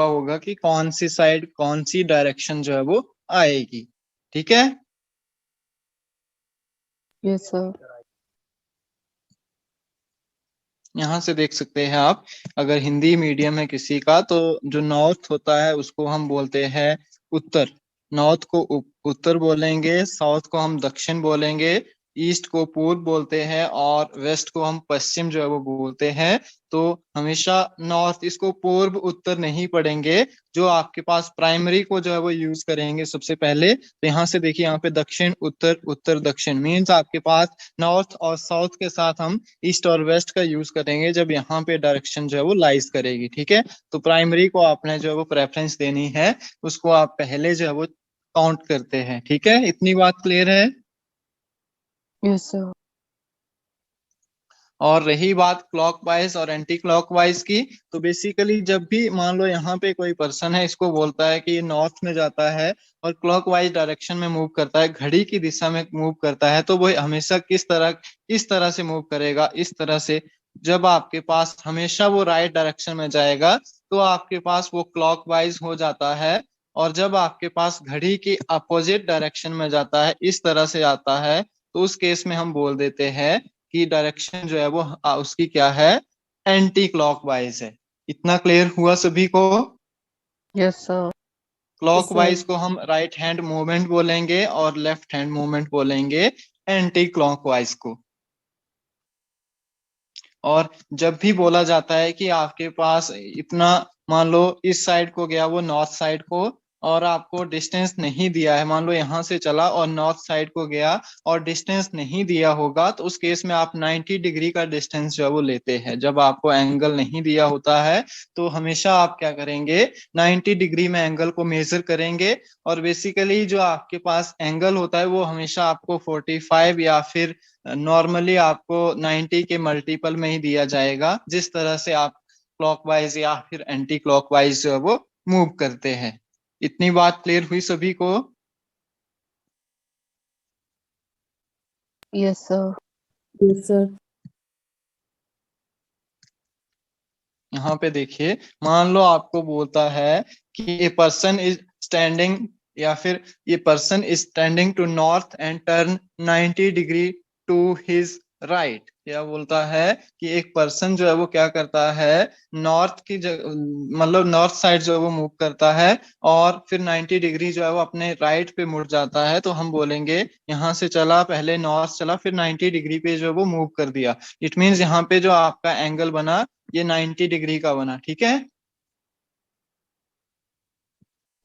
होगा कि कौन सी साइड कौन सी डायरेक्शन जो है वो आएगी। ठीक है। Yes sir. यहाँ से देख सकते हैं आप, अगर हिंदी मीडियम है किसी का तो जो नॉर्थ होता है उसको हम बोलते हैं उत्तर। नॉर्थ को उत्तर बोलेंगे, साउथ को हम दक्षिण बोलेंगे, ईस्ट को पूर्व बोलते हैं और वेस्ट को हम पश्चिम जो है वो बोलते हैं। तो हमेशा नॉर्थ, इसको पूर्व उत्तर नहीं पढ़ेंगे। जो आपके पास प्राइमरी को जो है वो यूज करेंगे सबसे पहले, तो यहाँ से देखिए, यहाँ पे दक्षिण उत्तर उत्तर दक्षिण मीन्स आपके पास नॉर्थ और साउथ के साथ हम ईस्ट और वेस्ट का यूज करेंगे जब यहाँ पे डायरेक्शन जो है वो लाइज करेगी। ठीक है। तो प्राइमरी को आपने जो है वो प्रेफरेंस देनी है, उसको आप पहले जो है वो काउंट करते हैं। ठीक है, इतनी बात क्लियर है। Yes sir. और रही बात क्लॉकवाइज और एंटी क्लॉकवाइज की, तो बेसिकली जब भी मान लो यहाँ पे कोई पर्सन है, इसको बोलता है कि ये नॉर्थ में जाता है और क्लॉकवाइज डायरेक्शन में मूव करता है, घड़ी की दिशा में मूव करता है, तो वो हमेशा किस तरह से मूव करेगा, इस तरह से। जब आपके पास हमेशा वो राइट डायरेक्शन में जाएगा तो आपके पास वो क्लॉकवाइज हो जाता है। और जब आपके पास घड़ी की अपोजिट डायरेक्शन में जाता है, इस तरह से आता है, तो उस केस में हम बोल देते हैं की डायरेक्शन जो है वो उसकी क्या है, एंटी क्लॉकवाइज है। इतना क्लियर हुआ सभी को। Yes sir. क्लॉकवाइज को हम राइट हैंड मूवमेंट बोलेंगे और लेफ्ट हैंड मूवमेंट बोलेंगे एंटी क्लॉकवाइज को। और जब भी बोला जाता है कि आपके पास इतना, मान लो इस साइड को गया वो नॉर्थ साइड को, और आपको डिस्टेंस नहीं दिया है, मान लो यहाँ से चला और नॉर्थ साइड को गया और डिस्टेंस नहीं दिया होगा, तो उस केस में आप 90 डिग्री का डिस्टेंस जो है वो लेते हैं। जब आपको एंगल नहीं दिया होता है तो हमेशा आप क्या करेंगे, 90 डिग्री में एंगल को मेजर करेंगे। और बेसिकली जो आपके पास एंगल होता है वो हमेशा आपको 45 या फिर नॉर्मली आपको 90 के मल्टीपल में ही दिया जाएगा, जिस तरह से आप क्लॉकवाइज या फिर एंटी क्लॉकवाइज जो है वो मूव करते हैं। इतनी बात क्लियर हुई सभी को। Yes sir. Yes sir. यहाँ पे देखिए, मान लो आपको बोलता है कि ए पर्सन इज स्टैंडिंग, या फिर ये person is standing to north and turn 90 degree to his right. क्या बोलता है कि एक पर्सन जो है वो क्या करता है, नॉर्थ की मतलब नॉर्थ साइड जो है वो मूव करता है और फिर 90 डिग्री जो है वो अपने राइट पे मुड़ जाता है। तो हम बोलेंगे यहाँ से चला, पहले नॉर्थ चला, फिर 90 डिग्री पे जो है वो मूव कर दिया। इट मीन्स यहाँ पे जो आपका एंगल बना ये 90 डिग्री का बना। ठीक है।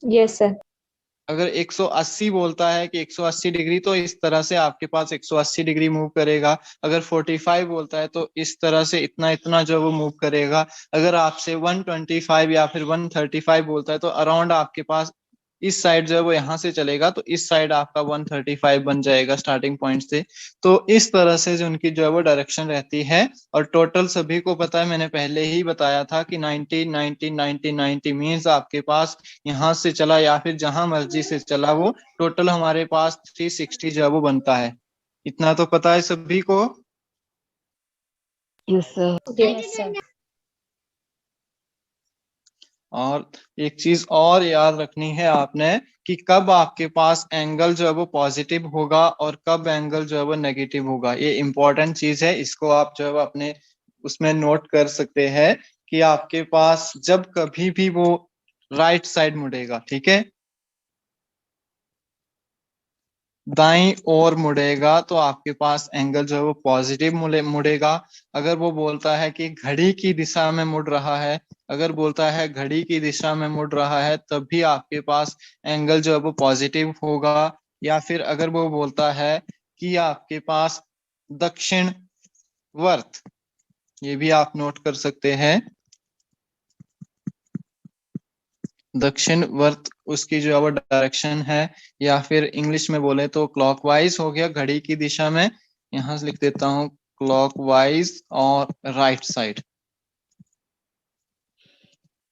Yes sir. अगर 180 बोलता है कि 180 डिग्री, तो इस तरह से आपके पास 180 डिग्री मूव करेगा। अगर 45 बोलता है तो इस तरह से इतना इतना जो वो मूव करेगा। अगर आपसे 125 या फिर 135 बोलता है तो अराउंड आपके पास इस साइड जो है वो यहाँ से चलेगा, तो इस साइड आपका 135 बन जाएगा स्टार्टिंग पॉइंट से। तो इस तरह से जो उनकी जो है वो डायरेक्शन रहती है। और टोटल सभी को पता है, मैंने पहले ही बताया था कि 90 90 90 90 मीन्स आपके पास यहाँ से चला या फिर जहां मर्जी से चला, वो टोटल हमारे पास 360 जो है वो बनता है। इतना तो पता है सभी को। Yes sir. Yes sir. और एक चीज और याद रखनी है आपने, कि कब आपके पास एंगल जो है वो पॉजिटिव होगा और कब एंगल जो है वो नेगेटिव होगा। ये इंपॉर्टेंट चीज है, इसको आप जो है वो अपने उसमें नोट कर सकते हैं कि आपके पास जब कभी भी वो राइट साइड मुड़ेगा, ठीक है, दाईं ओर मुड़ेगा, तो आपके पास एंगल जो है वो पॉजिटिव मुड़ेगा। अगर वो बोलता है कि घड़ी की दिशा में मुड़ रहा है, अगर बोलता है घड़ी की दिशा में मुड़ रहा है, तब भी आपके पास एंगल जो है वो पॉजिटिव होगा। या फिर अगर वो बोलता है कि आपके पास दक्षिण वर्त, ये भी आप नोट कर सकते हैं, दक्षिण वर्त उसकी जो है वो डायरेक्शन है, या फिर इंग्लिश में बोले तो क्लॉकवाइज हो गया घड़ी की दिशा में। यहां से लिख देता हूं क्लॉकवाइज और राइट साइड।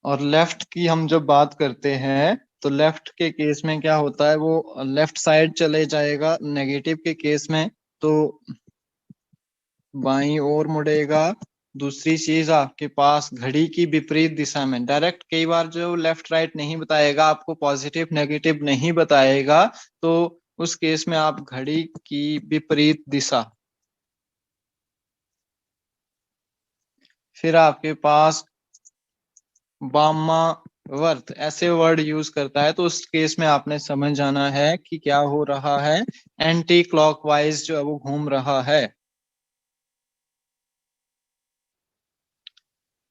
और लेफ्ट की हम जब बात करते हैं तो लेफ्ट के केस में क्या होता है, वो लेफ्ट साइड चले जाएगा। नेगेटिव के केस में तो बाईं ओर मुड़ेगा। दूसरी चीज आपके पास घड़ी की विपरीत दिशा में, डायरेक्ट कई बार जो लेफ्ट राइट नहीं बताएगा, आपको पॉजिटिव नेगेटिव नहीं बताएगा, तो उस केस में आप घड़ी की विपरीत दिशा। फिर आपके पास वामावर्त ऐसे वर्ड यूज करता है, तो उस केस में आपने समझ जाना है कि क्या हो रहा है, एंटी क्लॉकवाइज जो है वो घूम रहा है।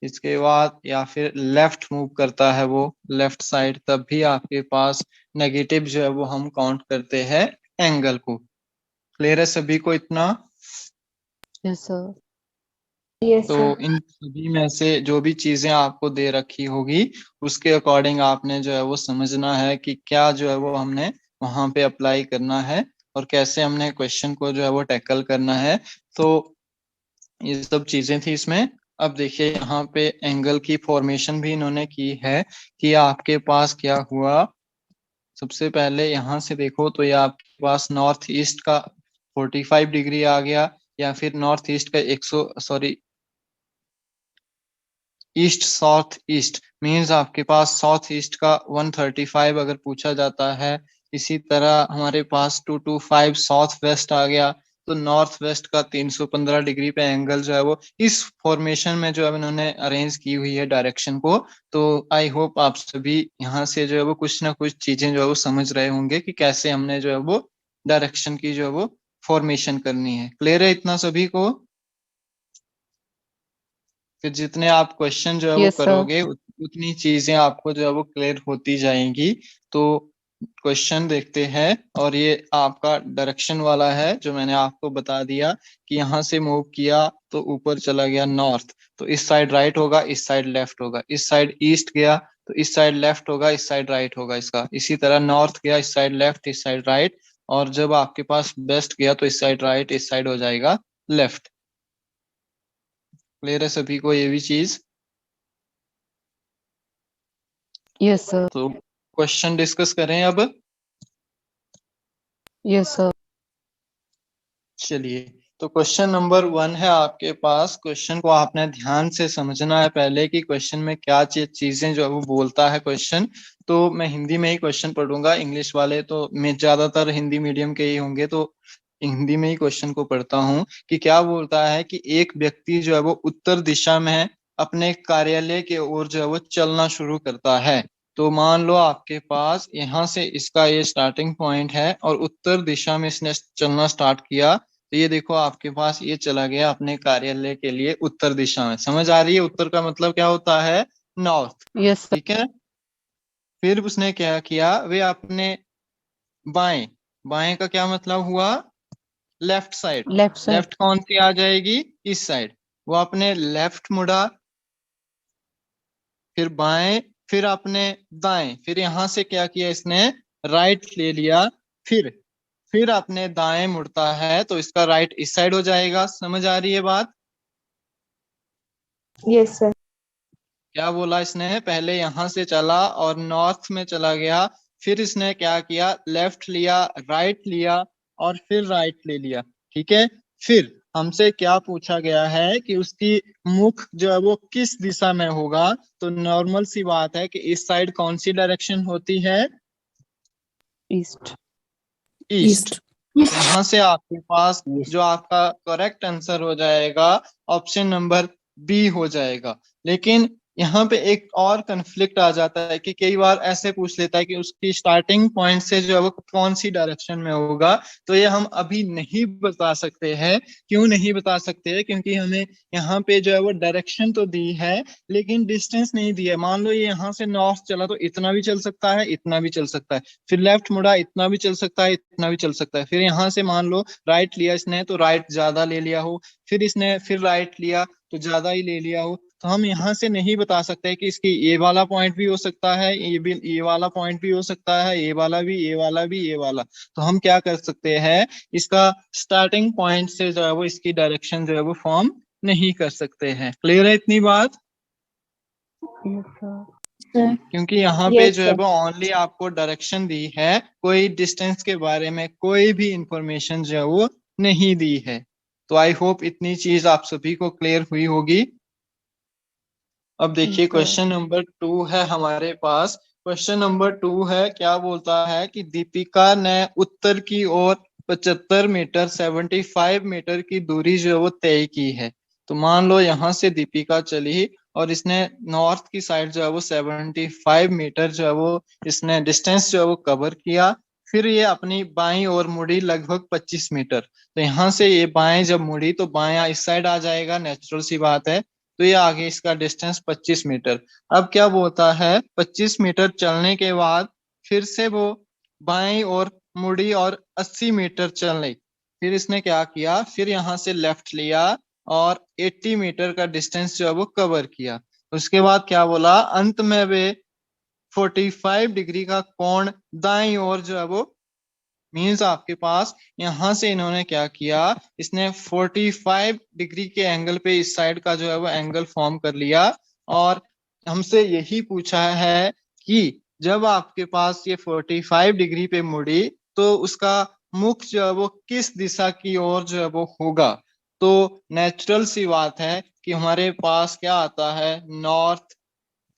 इसके बाद या फिर लेफ्ट मूव करता है वो लेफ्ट साइड, तब भी आपके पास नेगेटिव जो है वो हम काउंट करते हैं एंगल को। क्लियर है सभी को इतना? Yes, sir. Yes, तो sir. इन सभी में से जो भी चीजें आपको दे रखी होगी उसके अकॉर्डिंग आपने जो है वो समझना है कि क्या जो है वो हमने वहां पे अप्लाई करना है और कैसे हमने क्वेश्चन को जो है वो टैकल करना है। तो ये सब चीजें थी इसमें। अब देखिए यहाँ पे एंगल की फॉर्मेशन भी इन्होंने की है कि आपके पास क्या हुआ। सबसे पहले यहाँ से देखो तो ये आपके पास नॉर्थ ईस्ट का 45 डिग्री आ गया, या फिर नॉर्थ ईस्ट का 100 ईस्ट साउथ ईस्ट मीन्स आपके पास साउथ ईस्ट का 135 अगर पूछा जाता है। इसी तरह हमारे पास 225 साउथ वेस्ट आ गया, तो नॉर्थ वेस्ट का 315 डिग्री पे एंगल जो है वो इस फॉर्मेशन में जो है इन्होंने अरेंज की हुई है डायरेक्शन को। तो आई होप आप सभी यहाँ से जो है वो कुछ ना कुछ चीजें जो है वो समझ रहे होंगे कि कैसे हमने जो है वो डायरेक्शन की जो है वो फॉर्मेशन करनी है। क्लियर है इतना सभी को? फिर जितने आप क्वेश्चन जो है वो Yes, sir. करोगे उतनी चीजें आपको जो है वो क्लियर होती जाएंगी। तो क्वेश्चन देखते हैं, और ये आपका डायरेक्शन वाला है जो मैंने आपको बता दिया कि यहाँ से मूव किया तो ऊपर चला गया नॉर्थ, तो इस साइड राइट होगा, इस साइड लेफ्ट होगा। इस साइड ईस्ट गया तो इस साइड लेफ्ट होगा, इस साइड राइट होगा इसका। इसी तरह नॉर्थ गया, इस साइड लेफ्ट, इस साइड राइट। और जब आपके पास वेस्ट गया तो इस साइड राइट, इस साइड हो जाएगा लेफ्ट। क्लियर है सभी को ये भी चीज? Yes, sir. तो क्वेश्चन डिस्कस करें अब। Yes, sir. चलिए, तो क्वेश्चन नंबर 1 है आपके पास। क्वेश्चन को आपने ध्यान से समझना है पहले कि क्वेश्चन में क्या चीजें जो है वो बोलता है क्वेश्चन। तो मैं हिंदी में ही क्वेश्चन पढ़ूंगा, इंग्लिश वाले तो मैं ज्यादातर हिंदी मीडियम के ही होंगे, तो हिंदी में ही क्वेश्चन को पढ़ता हूँ कि क्या बोलता है कि एक व्यक्ति जो है वो उत्तर दिशा में अपने कार्यालय के ओर जो है वो चलना शुरू करता है। तो मान लो आपके पास यहाँ से इसका ये स्टार्टिंग पॉइंट है और उत्तर दिशा में इसने चलना स्टार्ट किया, तो ये देखो आपके पास ये चला गया अपने कार्यालय के लिए उत्तर दिशा में। समझ आ रही है? उत्तर का मतलब क्या होता है? नॉर्थ। Yes, sir. ठीक है। फिर उसने क्या किया, वे अपने बाएं, बाएं का क्या मतलब हुआ? Left side. Left side. Left कौन सी आ जाएगी? इस साइड। वो अपने लेफ्ट मुड़ा, फिर बाएं, फिर अपने दाएं, फिर यहां से क्या किया इसने? राइट ले लिया। फिर अपने दाएं मुड़ता है तो इसका राइट इस साइड हो जाएगा। समझ आ रही है बात? Yes, sir. क्या बोला इसने? पहले यहां से चला और नॉर्थ में चला गया, फिर इसने क्या किया? लेफ्ट लिया, राइट लिया, और फिर राइट ले लिया। ठीक है। फिर हमसे क्या पूछा गया है कि उसकी मुख जो है वो किस दिशा में होगा। तो नॉर्मल सी बात है कि इस साइड कौन सी डायरेक्शन होती है? East. ईस्ट। यहाँ से आपके पास जो आपका करेक्ट आंसर हो जाएगा ऑप्शन नंबर बी हो जाएगा। लेकिन यहाँ पे एक और कंफ्लिक्ट आ जाता है कि कई बार ऐसे पूछ लेता है कि उसकी स्टार्टिंग पॉइंट से जो है वो कौन सी डायरेक्शन में होगा। तो ये हम अभी नहीं बता सकते हैं। क्यों नहीं बता सकते हैं? क्योंकि हमें यहाँ पे जो है वो डायरेक्शन तो दी है लेकिन डिस्टेंस नहीं दी है। मान लो ये यहाँ से नॉर्थ चला तो इतना भी चल सकता है, इतना भी चल सकता है। फिर लेफ्ट मुड़ा, इतना भी चल सकता है, इतना भी चल सकता है। फिर यहाँ से मान लो राइट लिया इसने तो राइट ज्यादा ले लिया हो, फिर इसने फिर राइट लिया तो ज्यादा ही ले लिया हो। तो हम यहाँ से नहीं बता सकते कि इसकी ये वाला पॉइंट भी हो सकता है, ये भी, ये वाला पॉइंट भी हो सकता है, ये वाला भी, ये वाला भी, ये वाला। तो हम क्या कर सकते हैं, इसका स्टार्टिंग पॉइंट से जो है वो इसकी डायरेक्शन जो है वो फॉर्म नहीं कर सकते हैं। क्लियर है इतनी बात? Yes, sir. Sir. क्योंकि यहाँ पे Yes, जो है sir. वो ओनली आपको डायरेक्शन दी है, कोई डिस्टेंस के बारे में कोई भी इंफॉर्मेशन जो है वो नहीं दी है। तो आई होप इतनी चीज आप सभी को क्लियर हुई होगी। अब देखिए Yes, sir. क्वेश्चन नंबर 2 है हमारे पास। क्वेश्चन नंबर 2 है, क्या बोलता है कि दीपिका ने उत्तर की ओर 75 मीटर 75 मीटर की दूरी जो है वो तय की है। तो मान लो यहाँ से दीपिका चली और इसने नॉर्थ की साइड जो है वो 75 मीटर जो है वो इसने डिस्टेंस जो है वो कवर किया। फिर ये अपनी बाईं ओर मुड़ी लगभग 25 मीटर। तो यहाँ से ये बाएं जब मुड़ी तो बायां इस साइड आ जाएगा, नेचुरल सी बात है। तो ये आगे इसका डिस्टेंस 25 मीटर। अब क्या बोलता है 25 मीटर चलने के बाद फिर से वो बाईं ओर मुड़ी और 80 मीटर चल। फिर इसने क्या किया, फिर यहाँ से लेफ्ट लिया और 80 मीटर का डिस्टेंस जो है वो कवर किया। उसके बाद क्या बोला, अंत में वे 45 डिग्री का कोण दाईं ओर जो है वो, मीन्स आपके पास यहां से इन्होंने क्या किया, इसने 45 डिग्री के एंगल पे इस साइड का जो है वो एंगल फॉर्म कर लिया। और हमसे यही पूछा है कि जब आपके पास ये 45 डिग्री पे मुड़ी तो उसका मुख जो है वो किस दिशा की ओर जो है वो होगा। तो नेचुरल सी बात है कि हमारे पास क्या आता है, नॉर्थ,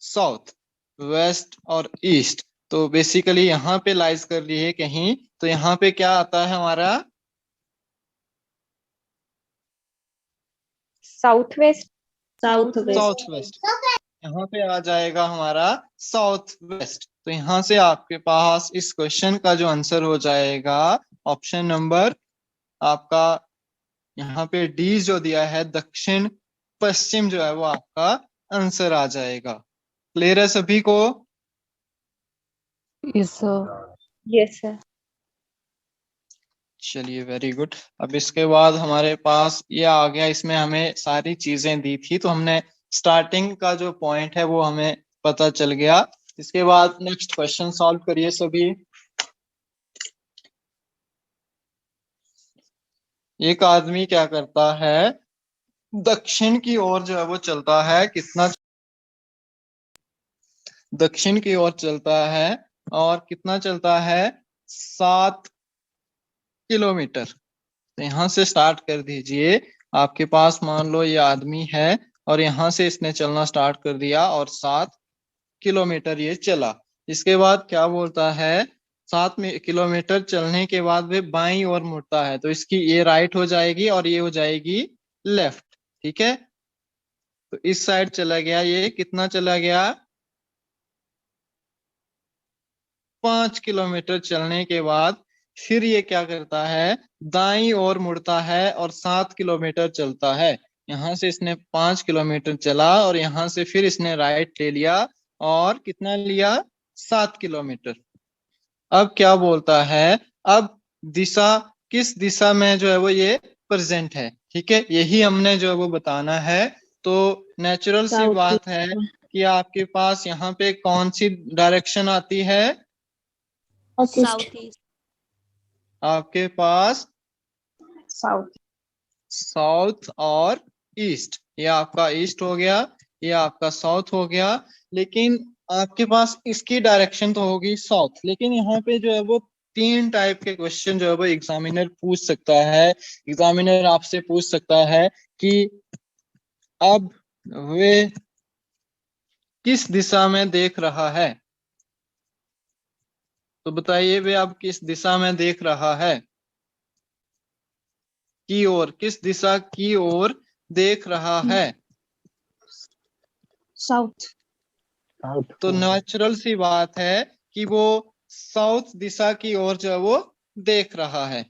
साउथ, वेस्ट और ईस्ट। तो बेसिकली यहाँ पे लाइज कर रही है कहीं, तो यहाँ पे क्या आता है हमारा, south west. South west. South west. यहाँ पे आ जाएगा हमारा साउथ वेस्ट। तो यहाँ से आपके पास इस क्वेश्चन का जो आंसर हो जाएगा ऑप्शन नंबर आपका यहाँ पे डी जो दिया है दक्षिण पश्चिम जो है वो आपका आंसर आ जाएगा। क्लियर है सभी को? Yes, sir. Yes sir. चलिए वेरी गुड। अब इसके बाद हमारे पास ये आ गया, इसमें हमें सारी चीजें दी थी तो हमने स्टार्टिंग का जो पॉइंट है वो हमें पता चल गया। इसके बाद नेक्स्ट क्वेश्चन सॉल्व करिए सभी। एक आदमी क्या करता है, दक्षिण की ओर जो है वो चलता है, कितना, दक्षिण की ओर चलता है और कितना चलता है, 7 किलोमीटर। तो यहाँ से स्टार्ट कर दीजिए। आपके पास मान लो ये आदमी है और यहाँ से इसने चलना स्टार्ट कर दिया और 7 किलोमीटर ये चला। इसके बाद क्या बोलता है, 7 किलोमीटर चलने के बाद वे बाईं ओर मुड़ता है। तो इसकी ये राइट हो जाएगी और ये हो जाएगी लेफ्ट। ठीक है, तो इस साइड चला गया, ये कितना चला गया, 5 किलोमीटर चलने के बाद फिर ये क्या करता है, दाईं ओर मुड़ता है और 7 किलोमीटर चलता है। यहाँ से इसने 5 किलोमीटर चला और यहाँ से फिर इसने राइट ले लिया और कितना लिया, 7 किलोमीटर। अब क्या बोलता है, अब दिशा किस दिशा में जो है वो ये प्रेजेंट है। ठीक है, यही हमने जो है वो बताना है। तो नेचुरल सी South बात है कि आपके पास यहाँ पे कौन सी डायरेक्शन आती है, साउथ ईस्ट। आपके पास साउथ। साउथ और ईस्ट। ये आपका ईस्ट हो गया, ये आपका साउथ हो गया। लेकिन आपके पास इसकी डायरेक्शन तो होगी साउथ, लेकिन यहाँ पे जो है वो 3 टाइप के क्वेश्चन जो है वो एग्जामिनर पूछ सकता है। एग्जामिनर आपसे पूछ सकता है कि अब वे किस दिशा में देख रहा है। तो बताइए वे अब किस दिशा में देख रहा है, की ओर, किस दिशा की ओर देख रहा है। साउथ। तो नेचुरल सी बात है कि वो साउथ दिशा की ओर जो है वो देख रहा है।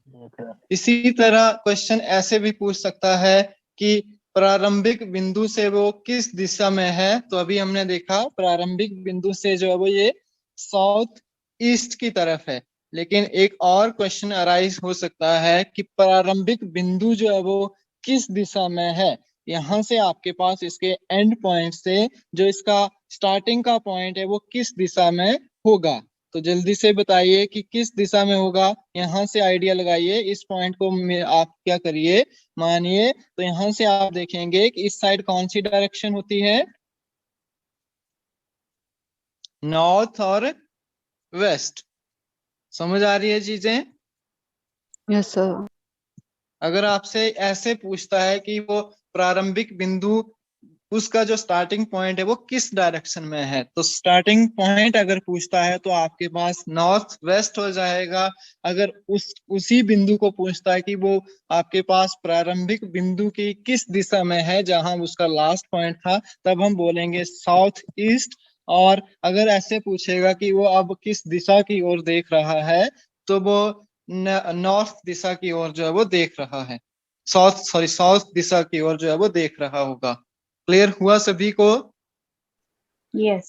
इसी तरह क्वेश्चन ऐसे भी पूछ सकता है कि प्रारंभिक बिंदु से वो किस दिशा में है। तो अभी हमने देखा प्रारंभिक बिंदु से जो है वो ये साउथ ईस्ट की तरफ है। लेकिन एक और क्वेश्चन अराइज हो सकता है कि प्रारंभिक बिंदु जो है वो किस दिशा में है। यहाँ से आपके पास इसके एंड पॉइंट से जो इसका स्टार्टिंग का पॉइंट है वो किस दिशा में होगा। तो जल्दी से बताइए कि किस दिशा में होगा, यहाँ से आइडिया लगाइए। इस पॉइंट को आप क्या करिए, मानिए तो यहाँ से आप देखेंगे कि इस साइड कौन सी डायरेक्शन होती है, नॉर्थ और वेस्ट। समझ आ रही है चीजें? Yes, sir. अगर आपसे ऐसे पूछता है कि वो प्रारंभिक बिंदु, उसका जो स्टार्टिंग पॉइंट है वो किस डायरेक्शन में है, तो स्टार्टिंग पॉइंट अगर पूछता है तो आपके पास नॉर्थ वेस्ट हो जाएगा। अगर उसी बिंदु को पूछता है कि वो आपके पास प्रारंभिक बिंदु की किस दिशा में है जहां उसका लास्ट पॉइंट था, तब हम बोलेंगे साउथ ईस्ट। और अगर ऐसे पूछेगा कि वो अब किस दिशा की ओर देख रहा है, तो वो नॉर्थ दिशा की ओर जो है वो देख रहा है, साउथ दिशा की ओर जो है वो देख रहा होगा। क्लियर हुआ सभी को? Yes.